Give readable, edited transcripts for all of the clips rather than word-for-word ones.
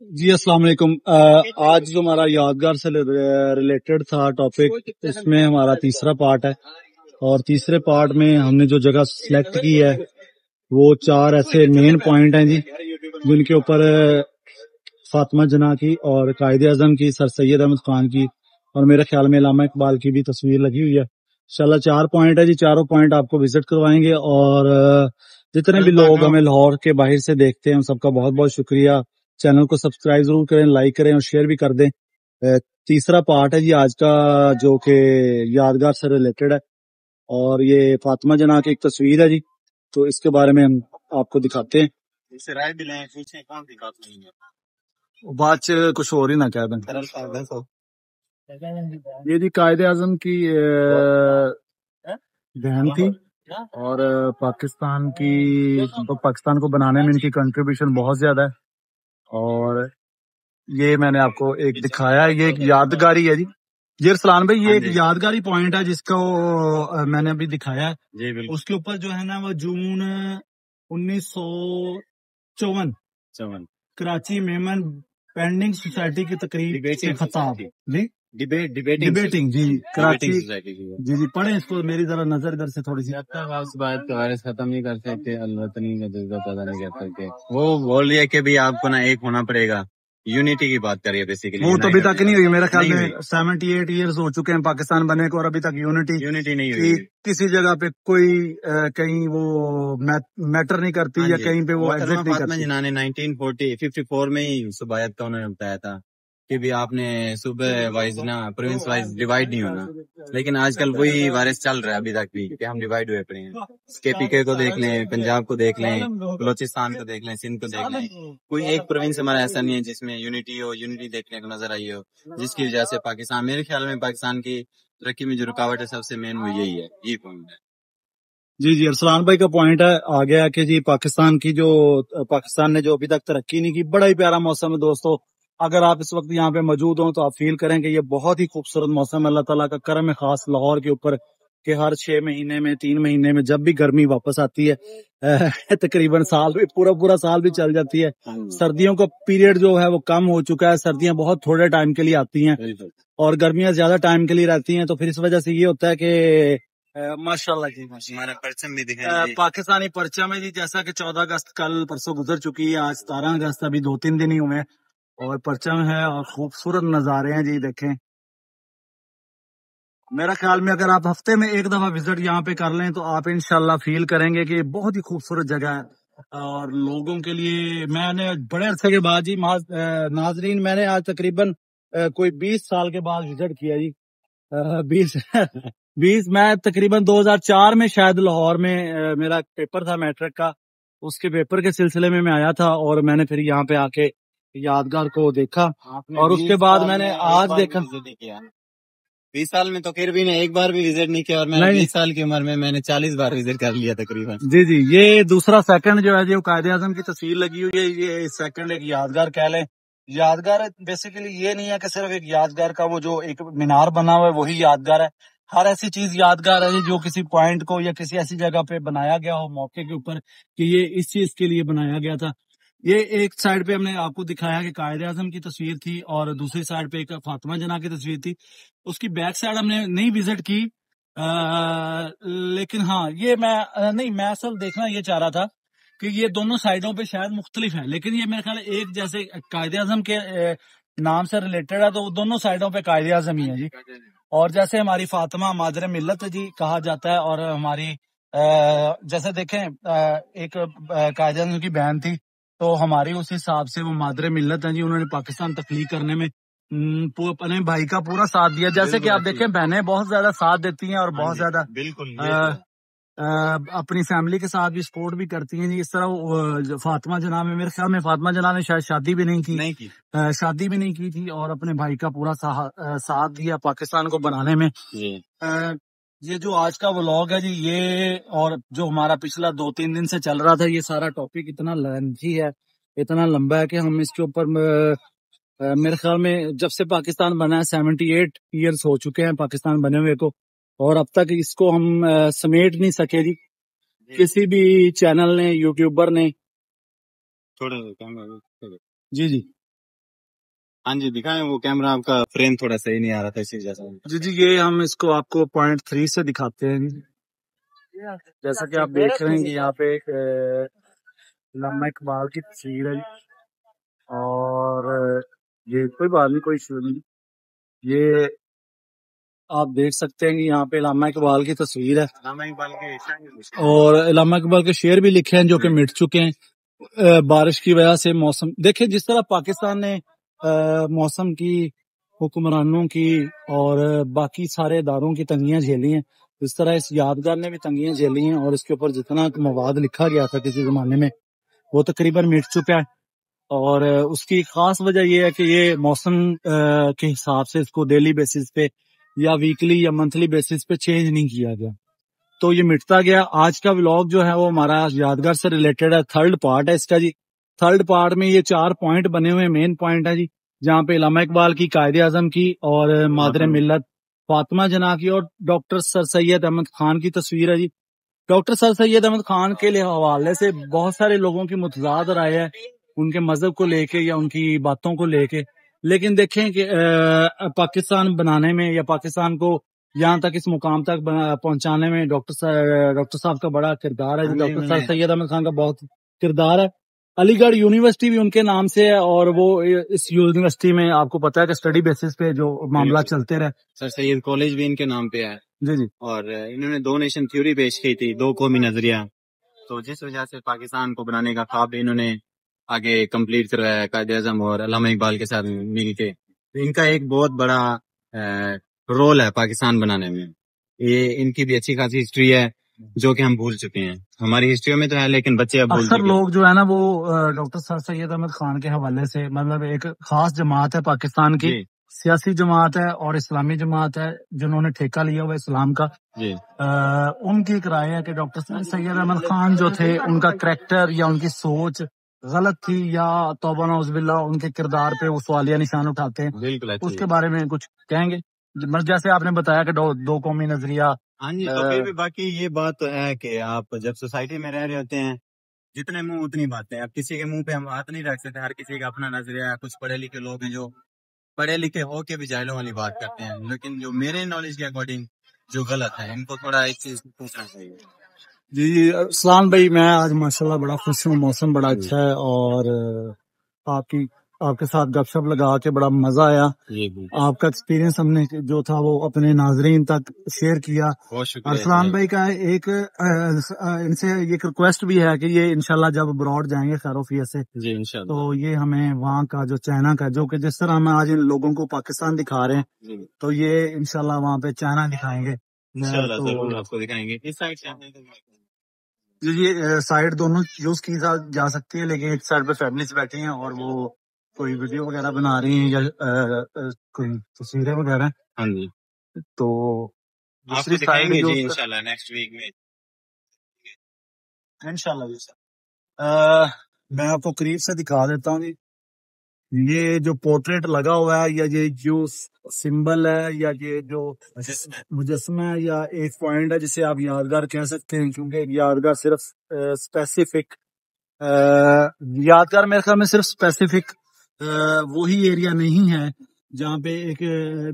जी अस्सलाम वालेकुम। आज जो हमारा यादगार से रिलेटेड था टॉपिक, इसमें हमारा तीसरा पार्ट है और तीसरे पार्ट में हमने जो जगह सिलेक्ट की है वो चार ऐसे मेन पॉइंट हैं जी, जिनके ऊपर फातिमा जना की और कायदे आजम की, सर सैयद अहमद खान की और मेरे ख्याल में अल्लामा इकबाल की भी तस्वीर लगी हुई है। इंशाल्लाह 4 पॉइंट है जी, चारों पॉइंट आपको विजिट करवाएंगे और जितने भी लोग हमें लाहौर के बाहर से देखते हैं उन सबका बहुत बहुत शुक्रिया। चैनल को सब्सक्राइब जरूर करें, लाइक करें और शेयर भी कर दें। तीसरा पार्ट है जी आज का, जो कि यादगार से रिलेटेड है और ये फातिमा जना की एक तस्वीर है जी, तो इसके बारे में हम आपको दिखाते हैं। इससे राय भी लें, पूछें कौन सी बात नहीं है, बात कुछ और ही ना कह दें। ये जी कायदे आजम की बहन थी और पाकिस्तान को बनाने में इनकी कंट्रीब्यूशन बहुत ज्यादा है और ये मैंने आपको एक दिखाया है। ये एक यादगारी है जी। जी रसलान भाई, ये एक यादगारी पॉइंट है जिसको मैंने अभी दिखाया है। उसके ऊपर जो है ना वो जून 1954 कराची मेमन पेंडिंग सोसाइटी की तकरीब से खिताब जी, डिबेटिंग जी कराची जी जी पढ़े इसको, मेरी जरा नजर इधर से थोड़ी सी। जब तक आप उस बात का वायरस खत्म नहीं कर सकते, अलवतनी का जज्बा पैदा नहीं कर सकते। वो बोल रही है कि भी आपको ना एक होना पड़ेगा, यूनिटी की बात करिए बेसिकली। वो तो अभी तक नहीं हुई, मेरे ख्याल में 78 ईयर्स हो चुके हैं पाकिस्तान बने को और अभी तक यूनिटी नहीं हुई। किसी जगह पे कोई कहीं वो मैटर नहीं करती या कहीं पे वो एग्जिट नहीं करती। जिन्होंने 1954 में ही सुबायत का उन्होंने बताया था कि भी आपने सुबह वाइज ना प्रोविंस वाइज डिवाइड नहीं होना, लेकिन आजकल वही वायरस चल रहा है अभी तक भी कि हम डिवाइड हुए पड़े हैं। केपीके को देख लें, पंजाब को देख लें, बलोचिस्तान को देख लें, सिंध को देख लें, कोई एक प्रोविंस हमारा ऐसा नहीं है जिसमें यूनिटी देखने को नजर आई हो, जिसकी वजह से पाकिस्तान, मेरे ख्याल में पाकिस्तान की तरक्की में जो रुकावट है सबसे मेन वो यही है, ये पॉइंट है। जी जी अरसलान भाई का पॉइंट है आ गया कि जी पाकिस्तान ने जो अभी तक तरक्की नहीं की। बड़ा ही प्यारा मौसम है दोस्तों, अगर आप इस वक्त यहाँ पे मौजूद हो तो आप फील करें कि ये बहुत ही खूबसूरत मौसम है। अल्लाह ताला का करम है खास लाहौर के ऊपर कि हर 6 महीने में 3 महीने में जब भी गर्मी वापस आती है तकरीबन साल भी पूरा साल भी चल जाती है। सर्दियों का पीरियड जो है वो कम हो चुका है, सर्दियां बहुत थोड़े टाइम के लिए आती हैं और गर्मियां ज्यादा टाइम के लिए रहती हैं, तो फिर इस वजह से ये होता है कि माशाल्लाह जी हमारा परचम भी दिखाई, पाकिस्तानी परचम है जी। जैसा कि 14 अगस्त कल परसों गुजर चुकी है, आज 17 अगस्त, अभी 2-3 दिन ही हुए और परचम है और खूबसूरत नजारे हैं जी। देखें, मेरा ख्याल में अगर आप हफ्ते में एक दफा विजिट यहाँ पे कर लें तो आप इंशाल्लाह फील करेंगे कि बहुत ही खूबसूरत जगह है। और लोगों के लिए मैंने बड़े अरसे के बाद जी नाजरीन, मैंने आज तकरीबन कोई 20 साल के बाद विजिट किया जी। 20 20 मैं तकरीबन 2004 में शायद लाहौर में मेरा पेपर था मैट्रिक का, उसके पेपर के सिलसिले में मैं आया था और मैंने फिर यहाँ पे आके यादगार को देखा और उसके बाद मैंने आज देखा। 20 साल में तो फिर भी ने एक बार भी विजिट नहीं किया और मैंने 20 साल की उम्र में मैंने 40 बार विजिट कर लिया तकरीबन। जी जी, ये दूसरा सेकंड जो है जो कायदे आजम की तस्वीर लगी हुई है, ये सेकंड एक यादगार कह लें। यादगार बेसिकली ये नहीं है कि सिर्फ एक यादगार का वो जो एक मीनार बना हुआ है वही यादगार है। हर ऐसी चीज यादगार है जो किसी पॉइंट को या किसी ऐसी जगह पे बनाया गया हो मौके के ऊपर कि ये इस चीज के लिए बनाया गया था। ये एक साइड पे हमने आपको दिखाया कि कायदे आजम की तस्वीर थी और दूसरी साइड पे एक फातिमा जना की तस्वीर थी। उसकी बैक साइड हमने नहीं विजिट की, लेकिन हाँ ये मैं असल देखना ये चाह रहा था कि ये दोनों साइडों पे शायद मुख्तलिफ है, लेकिन ये मेरे ख्याल एक जैसे कायदे आजम के नाम से रिलेटेड है, तो दोनों साइडों पे कायदे आजम ही है जी। और जैसे हमारी फातिमा मादरे मिल्लत जी कहा जाता है और हमारी जैसे देखें एक कायदे आजम की बहन थी तो हमारी उस हिसाब से वो मादरे मिल्लत है जी। उन्होंने पाकिस्तान तख्लीक करने में अपने भाई का पूरा साथ दिया। जैसे कि आप देखें बहनें बहुत ज्यादा साथ देती हैं और बहुत ज्यादा बिल्कुल अपनी फैमिली के साथ भी सपोर्ट भी करती हैं जी। इस तरह फातिमा जना में मेरे ख्याल में फातिमा जना ने शायद शादी भी नहीं की शादी भी नहीं की थी और अपने भाई का पूरा साथ दिया पाकिस्तान को बनाने में। ये जो आज का व्लॉग है जी, ये और जो हमारा पिछला 2-3 दिन से चल रहा था, ये सारा टॉपिक इतना लेंथी है, इतना लंबा है कि हम इसके ऊपर मेरे ख्याल में जब से पाकिस्तान बना है 78 ईयर्स हो चुके हैं पाकिस्तान बने हुए को, और अब तक इसको हम समेट नहीं सके जी। किसी भी चैनल ने, यूट्यूबर ने। थोड़ा जी जी हाँ जी दिखाएं, वो कैमरा आपका फ्रेम थोड़ा सही नहीं आ रहा था इसी वजह से। जी ये हम इसको आपको पॉइंट 3 से दिखाते हैं। जैसा कि आप देख रहे हैं कि यहाँ पे एक अल्लामा इकबाल की तस्वीर है और ये कोई बात नहीं, कोई इशू नहीं। ये आप देख सकते हैं कि यहाँ पे अल्लामा इकबाल की तस्वीर है और अल्लामा इकबाल के शेर भी लिखे हैं जो कि मिट चुके हैं बारिश की वजह से। मौसम देखिए, जिस तरह पाकिस्तान ने मौसम की, हुक्मरानों की और बाकी सारे इदारों की तंगियां झेली हैं, इस तरह इस यादगार ने भी तंगियां झेली हैं और इसके ऊपर जितना मवाद लिखा गया था किसी जमाने में वो तकरीबन मिट चुका है। और उसकी खास वजह यह है कि ये मौसम के हिसाब से इसको डेली बेसिस पे या वीकली या मंथली बेसिस पे चेंज नहीं किया गया, तो ये मिटता गया। आज का व्लॉग जो है वो हमारा यादगार से रिलेटेड है, थर्ड पार्ट है इसका जी। थर्ड पार्ट में ये 4 पॉइंट बने हुए मेन पॉइंट है जी, जहाँ पे अल्लामा इकबाल की, कायदे आजम की और मादर मिल्लत फातिमा जना की और डॉक्टर सर सैयद अहमद खान की तस्वीर है जी। डॉक्टर सर सैयद अहमद खान के हवाले से बहुत सारे लोगों की मुतजाद राय है उनके मजहब को लेके या उनकी बातों को लेके, लेकिन देखें कि पाकिस्तान बनाने में या पाकिस्तान को यहाँ तक इस मुकाम तक पहुंचाने में डॉक्टर साहब का बड़ा किरदार है। डॉक्टर सर सैयद अहमद खान का बहुत किरदार है। अलीगढ़ यूनिवर्सिटी भी उनके नाम से है और वो इस यूनिवर्सिटी में आपको पता है कि स्टडी बेसिस पे जो मामला चलते रहे। सर सैयद कॉलेज भी इनके नाम पे है जी जी। और इन्होंने 2 नेशन थ्योरी पेश की थी, 2 कौमी नजरिया, तो जिस वजह से पाकिस्तान को बनाने का ख्वाब इन्होंने आगे कंप्लीट करवाया कायदे आजम और अल्लामा इकबाल के साथ मिल के। तो इनका एक बहुत बड़ा रोल है पाकिस्तान बनाने में। ये इनकी भी अच्छी खासी हिस्ट्री है जो कि हम भूल चुके हैं। हमारी हिस्ट्री में तो है लेकिन बच्चे अब भूल चुके हैं। अक्सर लोग जो है ना वो डॉक्टर सर सैयद अहमद खान के हवाले से, मतलब एक खास जमात है पाकिस्तान की, सियासी जमात है और इस्लामी जमात है जिन्होंने ठेका लिया हुआ इस्लाम का। उनकी एक राय है कि डॉक्टर सर सैयद अहमद खान जो थे उनका करैक्टर या उनकी सोच गलत थी या तौबा नौज़बिल्ला उनके किरदार पे वो सवालिया निशान उठाते हैं। उसके बारे में कुछ कहेंगे? जैसे आपने बताया कि 2 कौमी नजरिया। हाँ जी, तो फिर भी बाकी ये बात तो है कि आप जब सोसाइटी में रह रहे होते हैं, जितने मुंह उतनी बातें। अब किसी के मुंह पे हम हाथ नहीं रख सकते, हर किसी का अपना नजरिया है। कुछ पढ़े लिखे लोग हैं जो पढ़े लिखे हो के भी जाहिलों वाली बात करते हैं, लेकिन जो मेरे नॉलेज के अकॉर्डिंग जो गलत है, इनको थोड़ा इस चीज पूछना चाहिए। जी सलाम भाई, मैं आज माशाल्लाह बड़ा खुश हूँ, मौसम बड़ा अच्छा है और आपके साथ गपशप लगा के बड़ा मजा आया। आपका एक्सपीरियंस हमने जो था वो अपने नाजरीन तक शेयर किया। अरसलान भाई का एक इनसे एक रिक्वेस्ट भी है कि ये इंशाल्लाह जब अब्रॉड जाएंगे खैरोफिया से जी इंशाल्लाह, तो ये हमें वहाँ का जो चाइना का, जो कि जिस तरह हम आज इन लोगों को पाकिस्तान दिखा रहे हैं, तो ये इंशाल्लाह वहाँ पे चाइना दिखाएंगे। इंशाल्लाह जरूर आपको दिखाएंगे। इस साइड से ये साइड दोनों यूज की जा सकती है, लेकिन एक साइड पे फैमिली बैठी हैं और वो कोई वीडियो वगैरह बना रही हैं या कोई तस्वीरें वगैरह। हाँ जी, तो आपको दिखाएंगे जी इंशाल्लाह नेक्स्ट वीक में इंशाल्लाह। मैं आपको करीब से दिखा देता हूँ। ये जो पोर्ट्रेट लगा हुआ है या ये जो सिंबल है या ये जो मुजस्समा है या एक पॉइंट है जिसे आप यादगार कह सकते हैं, क्योंकि यादगार सिर्फ स्पेसिफिक यादगार मेरे ख्याल में सिर्फ स्पेसिफिक वही एरिया नहीं है जहाँ पे एक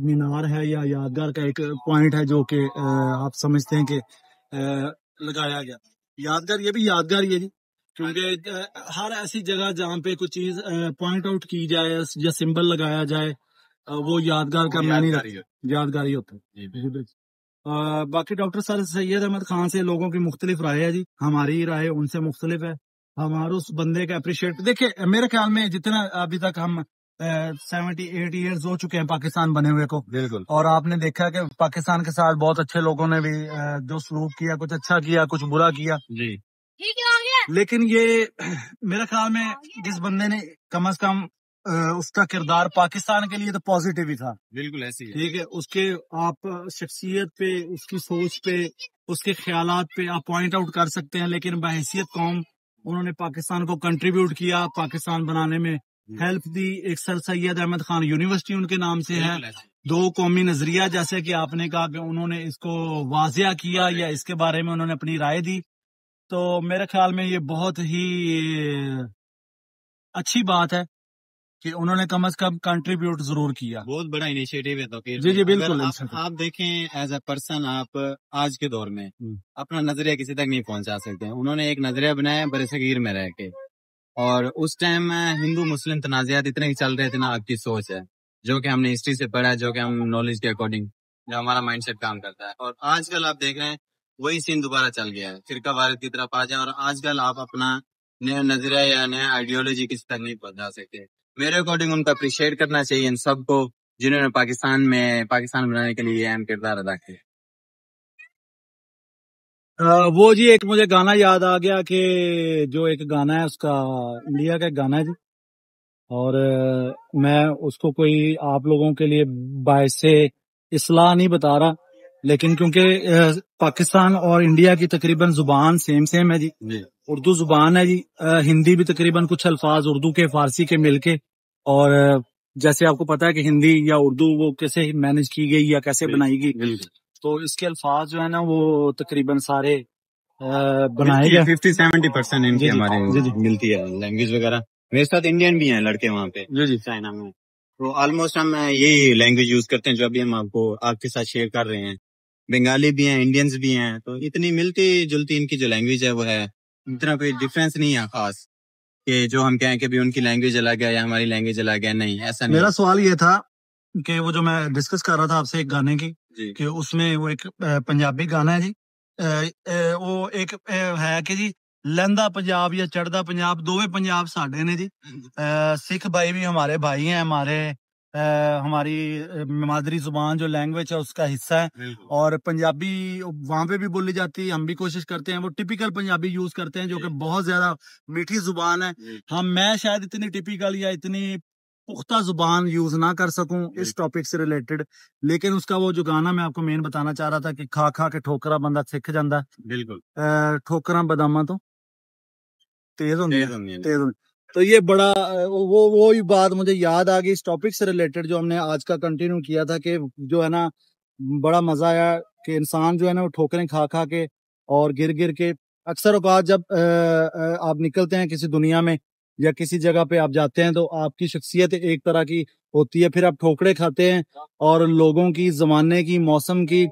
मीनार है या यादगार का एक पॉइंट है जो कि आप समझते हैं कि लगाया गया। यादगार ये भी यादगार ही है जी, क्योंकि हर ऐसी जगह जहाँ पे कुछ चीज पॉइंट आउट की जाए या सिंबल लगाया जाए वो यादगार का मायने यादगार ही होता है। बाकी डॉक्टर सर सैयद अहमद खान से लोगों की मुख्तलिफ राय है जी, हमारी राय उनसे मुख्तलिफ है। हमारे उस बंदे का अप्रिशिएट, देखिए मेरे ख्याल में जितना अभी तक हम 78 ईयर्स हो चुके हैं पाकिस्तान बने हुए को, बिल्कुल, और आपने देखा कि पाकिस्तान के साथ बहुत अच्छे लोगों ने भी जो सलूक किया, कुछ अच्छा किया कुछ बुरा किया जी। लेकिन ये मेरे ख्याल में जिस बंदे ने कम से कम उसका किरदार पाकिस्तान के लिए तो पॉजिटिव ही था, बिल्कुल ऐसी है, ठीक है। उसके आप शख्सियत पे, उसकी सोच पे, उसके ख्यालात पे आप पॉइंट आउट कर सकते हैं, लेकिन बहैसियत कौम उन्होंने पाकिस्तान को कंट्रीब्यूट किया, पाकिस्तान बनाने में हेल्प दी। एक सर सैयद अहमद खान यूनिवर्सिटी उनके नाम से है। 2 कौमी नजरिया जैसे कि आपने कहा कि उन्होंने इसको वाजिया किया या इसके बारे में उन्होंने अपनी राय दी, तो मेरे ख्याल में ये बहुत ही अच्छी बात है कि उन्होंने कम से कम कंट्रीब्यूट जरूर किया। बहुत बड़ा इनिशिएटिव है। तो जी जी बिल्कुल। आप देखें एज अ पर्सन, आप आज के दौर में अपना नजरिया किसी तक नहीं पहुंचा सकते। उन्होंने एक नजरिया बनाया बरसगीर में रह के, और उस टाइम हिंदू मुस्लिम तनाज़ात इतने ही चल रहे थे ना, आपकी सोच है जो कि हमने हिस्ट्री से पढ़ा है, जो कि हम नॉलेज के अकॉर्डिंग जो हमारा माइंडसेट काम करता है। और आजकल आप देख रहे हैं वही सीन दोबारा चल गया है, फिरका वारियत की तरफ आ जाए, और आजकल आप अपना नया नजरिया या नया आइडियोलॉजी किसी तक नहीं पहुंचा सकते। मेरे अकॉर्डिंग उनको अप्रिशिएट करना चाहिए इन सबको जिन्होंने पाकिस्तान बनाने के लिए अहम किरदार अदा किया। वो जी एक मुझे गाना याद आ गया कि जो एक गाना है उसका, इंडिया का एक गाना है जी, और मैं उसको कोई आप लोगों के लिए बायसे इस्लाह नहीं बता रहा, लेकिन क्योंकि पाकिस्तान और इंडिया की तकरीबन जुबान सेम है जी, उर्दू जुबान है जी, हिंदी भी तकरीबन कुछ अल्फाज उर्दू के फारसी के मिलके, और जैसे आपको पता है कि हिंदी या उर्दू वो कैसे मैनेज की गई या कैसे बनाई गई, तो इसके अल्फाज जो है ना वो तकरीबन सारे बनाए गए। 50-70% इनकी हमारे मिलती है लैंग्वेज वगैरह। मेरे साथ इंडियन भी हैं लड़के वहाँ पे जी चाइना में, तो ऑलमोस्ट हम यही लैंग्वेज यूज करते हैं जो अभी हम आपके साथ शेयर कर रहे हैं। बंगाली भी हैं, इंडियंस भी हैं, तो इतनी मिलती जुलती इनकी जो लैंग्वेज है वो है, इतना कोई डिफरेंस नहीं है खास कि जो हम कहें कि भी उनकी लैंग्वेज अलग है या हमारी लैंग्वेज अलग है। नहीं, ऐसा नहीं। मेरा सवाल ये था कि वो जो मैं डिस्कस कर रहा था आपसे एक गाने की, कि उसमें वो एक पंजाबी गाना है जी, वो एक है कि जी लहंदा पंजाब या चढ़दा पंजाब, दोवे पंजाब साडे ने जी। सिख भाई भी हमारे भाई हैं, हमारी मादरी जुबान जो लैंग्वेज है उसका हिस्सा है, और पंजाबी वहां पे भी बोली जाती है, हम भी कोशिश करते हैं वो टिपिकल पंजाबी यूज करते हैं जो कि बहुत ज्यादा मीठी जुबान है। मैं शायद इतनी टिपिकल या इतनी पुख्ता जुबान यूज ना कर सकूं इस टॉपिक से रिलेटेड, लेकिन उसका वो जो गाना मैं आपको मेन बताना चाह रहा था कि खा खा के ठोकरा बंदा सिख जाता। बिल्कुल, ठोकरा बदामा तो तेज होंगी। तो ये बड़ा वो ही बात मुझे याद आ गई इस टॉपिक से रिलेटेड जो हमने आज का कंटिन्यू किया था, कि जो है ना बड़ा मजा आया कि इंसान जो है ना वो ठोकरें खा खा के और गिर गिर के, अक्सर औकात जब आप निकलते हैं किसी दुनिया में या किसी जगह पे आप जाते हैं तो आपकी शख्सियत एक तरह की होती है, फिर आप ठोकरे खाते हैं और लोगों की, जमाने की, मौसम की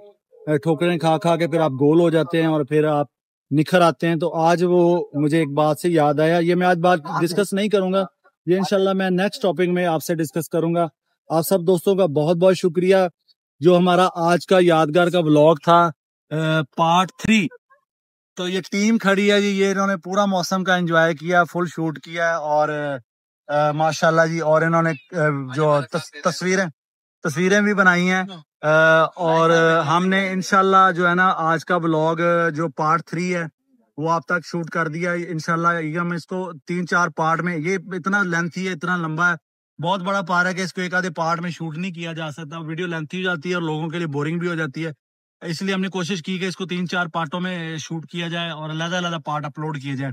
ठोकरें खा खा के फिर आप गोल हो जाते हैं और फिर आप निखर आते हैं। तो आज वो मुझे एक बात से याद आया, ये मैं आज बात डिस्कस नहीं करूंगा, ये इंशाल्लाह मैं नेक्स्ट टॉपिक में आपसे डिस्कस करूंगा। आप सब दोस्तों का बहुत बहुत शुक्रिया। जो हमारा आज का यादगार का व्लॉग था पार्ट 3, तो ये टीम खड़ी है जी, ये इन्होंने पूरा मौसम का एंजॉय किया, फुल शूट किया, और माशाल्लाह जी, और इन्होंने जो तस्वीरें भी बनाई हैं, और हमने इंशाल्लाह जो है ना आज का व्लॉग जो पार्ट 3 है वो आप तक शूट कर दिया इंशाल्लाह। ये हम इसको 3-4 पार्ट में, ये इतना लेंथी है, इतना लंबा है, बहुत बड़ा पार्ट है कि इसको एक आधे पार्ट में शूट नहीं किया जा सकता, वीडियो लेंथी हो जाती है और लोगों के लिए बोरिंग भी हो जाती है। इसलिए हमने कोशिश की कि इसको 3-4 पार्टों में शूट किया जाए और अलग-अलग पार्ट अपलोड किए जाए।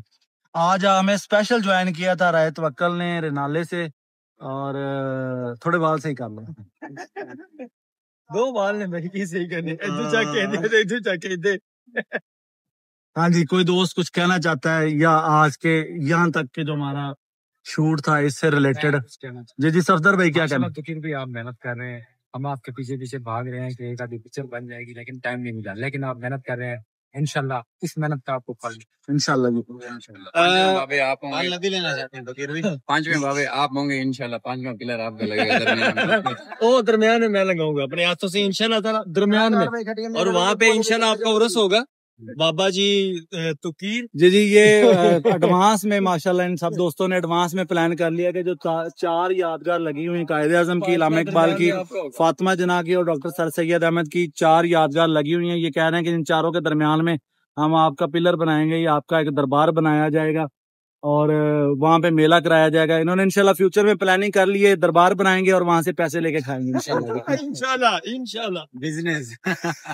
आज हमें स्पेशल ज्वाइन किया था राय तवक्कल ने रिनाले से, और थोड़े बाल से ही काम है। 2 बाल ने मेरी की सही करने, हाँ जी, कोई दोस्त कुछ कहना चाहता है या आज के यहाँ तक के जो हमारा शूट था इससे रिलेटेड? जी सफदर भाई क्या कहना? भाई आप मेहनत कर रहे हैं, हम आपके पीछे पीछे भाग रहे हैं कि एक आधी पिक्चर बन जाएगी, लेकिन टाइम नहीं मिला, लेकिन आप मेहनत कर रहे हैं, इंशाल्लाह इस मेहनत का आपको फल इंशाल्लाह जी। बाबे आप नदी लेना चाहते हैं तो फिर भी 5वें बाबे आप होंगे इंशाल्लाह, 5वां पिलर आपका लगेगा दरमियान। ओ दरमियान में मैं लगाऊंगा अपने हाथों से इंशाल्लाह ताला, दरमियान में, और वहाँ पे इंशाल्लाह आपका उर्स होगा बाबा जी तुकीर जी। ये एडवांस में माशाल्लाह इन सब दोस्तों ने एडवांस में प्लान कर लिया कि जो 4 यादगार लगी हुई कायदे आजम की, इलामा इकबाल की, फातिमा जना की और डॉक्टर सर सैयद अहमद की 4 यादगार लगी हुई हैं। ये कह रहे हैं कि इन चारों के दरमियान में हम आपका पिलर बनाएंगे, ये आपका एक दरबार बनाया जाएगा और वहाँ पे मेला कराया जाएगा। इन्होंने इंशाल्लाह फ्यूचर में प्लानिंग कर ली है, दरबार बनाएंगे और वहां से पैसे लेके खाएंगे इंशाल्लाह बिजनेस।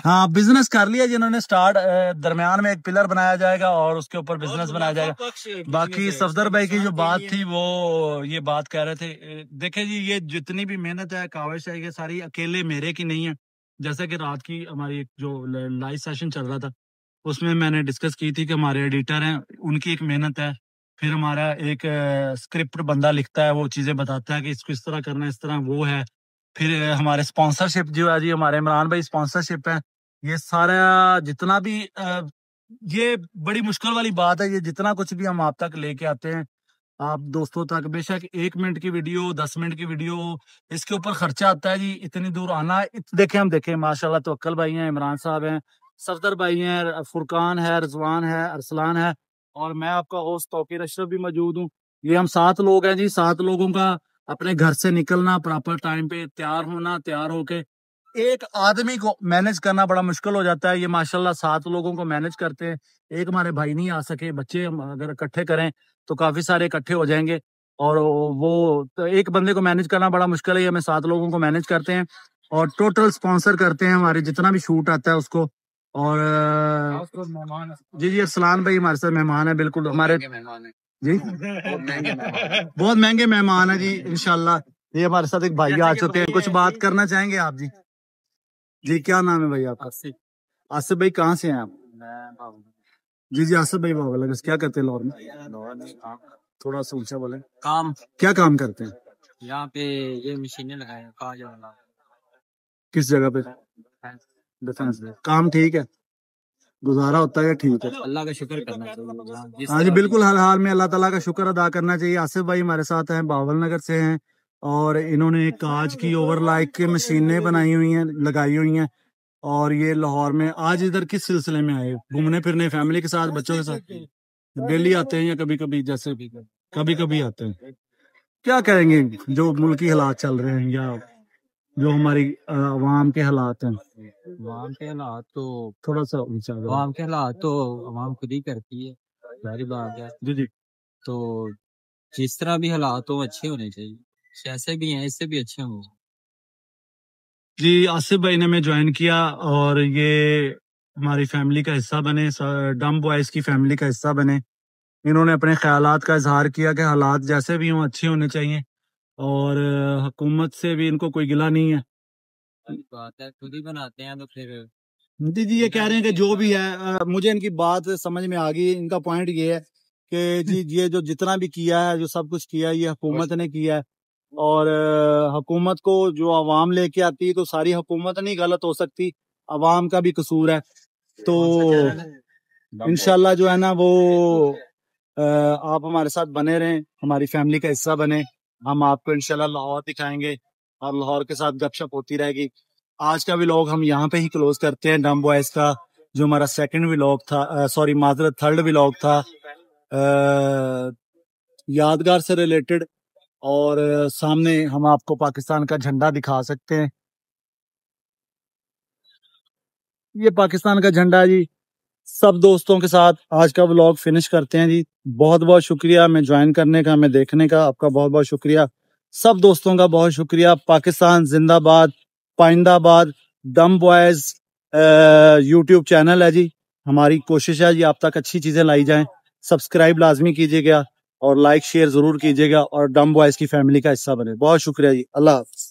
हाँ बिजनेस कर लिया जिन्होंने स्टार्ट, दरमियान में एक पिलर बनाया जाएगा और उसके ऊपर बिजनेस बनाया जाएगा। बाकी सफदर भाई की जो बात थी वो ये बात कह रहे थे, देखे जी ये जितनी भी मेहनत है, काविश है, ये सारी अकेले मेरे की नहीं है। जैसे कि रात की हमारी एक जो लाइव सेशन चल रहा था उसमें मैंने डिस्कस की थी कि हमारे एडिटर हैं, उनकी एक मेहनत है, फिर हमारा एक स्क्रिप्ट बंदा लिखता है, वो चीजें बताता है कि इसको इस तरह करना है, इस तरह वो है। फिर हमारे स्पॉन्सरशिप जो है जी, हमारे इमरान भाई स्पॉन्सरशिप है। ये सारा जितना भी ये बड़ी मुश्किल वाली बात है, ये जितना कुछ भी हम आप तक लेके आते हैं, आप दोस्तों तक, बेशक 1 मिनट की वीडियो, 10 मिनट की वीडियो, इसके ऊपर खर्चा आता है जी, इतनी दूर आना। देखें, हम देखें माशाल्लाह, तवक्कल भाई हैं, इमरान साहब हैं, सफदर भाई हैं, फुरकान है, रिजवान है, अरसलान है, और मैं आपका होस्ट तौकीर अशरफ भी मौजूद हूँ। ये हम 7 लोग हैं जी। 7 लोगों का अपने घर से निकलना, प्रॉपर टाइम पे तैयार होना, तैयार होके एक आदमी को मैनेज करना बड़ा मुश्किल हो जाता है। ये माशाल्लाह 7 लोगों को मैनेज करते हैं। एक हमारे भाई नहीं आ सके, बच्चे हम अगर इकट्ठे करें तो काफी सारे इकट्ठे हो जाएंगे, और वो तो एक बंदे को मैनेज करना बड़ा मुश्किल है। ये हमें 7 लोगों को मैनेज करते हैं और टोटल स्पॉन्सर करते हैं हमारे जितना भी शूट आता है उसको। और जी जी, अरसलान भाई हमारे साथ मेहमान है, बिल्कुल हमारे जी बहुत महंगे मेहमान है जी। इंशाल्लाह ये हमारे साथ एक भाई आ चुके हैं, कुछ बात करना चाहेंगे आप जी? जी क्या नाम है भाई आपका? आसिफ भाई कहाँ से हैं आप? जी जी, आसिफ भाई बाबा क्या करते हैं लाहौर में? थोड़ा सा ऊंचा बोले। काम क्या काम करते हैं यहाँ पे? ये मशीनें लगाए कहा जाना। किस जगह पे? डिफेंस पे। काम ठीक है, गुजारा होता है, ठीक है? अल्लाह का शुक्र करना चाहिए। हाँ जी बिल्कुल, हर हाल में अल्लाह ताला का शुक्र अदा करना चाहिए। आसिफ भाई हमारे साथ हैं, बावल नगर से हैं, और इन्होंने एक कांच की ओवरलाइक की मशीनें बनाई हुई हैं, लगाई हुई हैं। और ये लाहौर में आज इधर किस सिलसिले में आए? घूमने फिरने, फैमिली के साथ, बच्चों के साथ? डेली आते हैं या कभी कभी? जैसे भी कभी कभी आते हैं। क्या करेंगे जो मुल्की हालात चल रहे हैं, या जो हमारी अवाम के हालात हैं? अवाम के हालात तो थोड़ा सा ऊंचा। अवाम के हालात तो अवाम खुद ही करती है, सारी बात है। जी जी। तो जिस तरह भी हालात हो अच्छे होने चाहिए, जैसे भी हैं इससे भी अच्छे हों। जी आसिफ भाई ने हमें ज्वाइन किया और ये हमारी फैमिली का हिस्सा बने, डम बॉयज की फैमिली का हिस्सा बने। इन्होंने अपने ख्यालात का इजहार किया कि हालात जैसे भी हों अच्छे होने चाहिए, और हुकूमत से भी इनको कोई गिला नहीं है। बात है, खुद ही बनाते हैं तो फिर जी जी, ये कह रहे हैं कि जो भी है, मुझे इनकी बात समझ में आ गई। इनका पॉइंट ये है कि जी ये जो जितना भी किया है, जो सब कुछ किया है, ये हुकूमत ने किया है, और हुकूमत को जो आवाम लेके आती है, तो सारी हुकूमत नहीं गलत हो सकती, आवाम का भी कसूर है। तो इंशाल्लाह जो है ना वो आप हमारे साथ बने रहें, हमारी फैमिली का हिस्सा बने। हम आपको इंशाल्लाह लाहौर दिखाएंगे और लाहौर के साथ गपशप होती रहेगी। आज का व्लॉग हम यहाँ पे ही क्लोज करते हैं। डम बॉयज का जो हमारा सेकंड व्लॉग था, सॉरी माजरत थर्ड व्लॉग था, यादगार से रिलेटेड। और सामने हम आपको पाकिस्तान का झंडा दिखा सकते हैं, ये पाकिस्तान का झंडा है जी। सब दोस्तों के साथ आज का व्लॉग फिनिश करते हैं जी। बहुत बहुत शुक्रिया हमें ज्वाइन करने का, हमें देखने का, आपका बहुत बहुत शुक्रिया। सब दोस्तों का बहुत शुक्रिया। पाकिस्तान जिंदाबाद, पाइंदाबाद। डम बॉयज यूट्यूब चैनल है जी, हमारी कोशिश है जी आप तक अच्छी चीजें लाई जाएं। सब्सक्राइब लाजमी कीजिएगा और लाइक शेयर जरूर कीजिएगा, और डम बॉयज की फैमिली का हिस्सा बने। बहुत शुक्रिया जी, अल्लाह हाफ़िज़।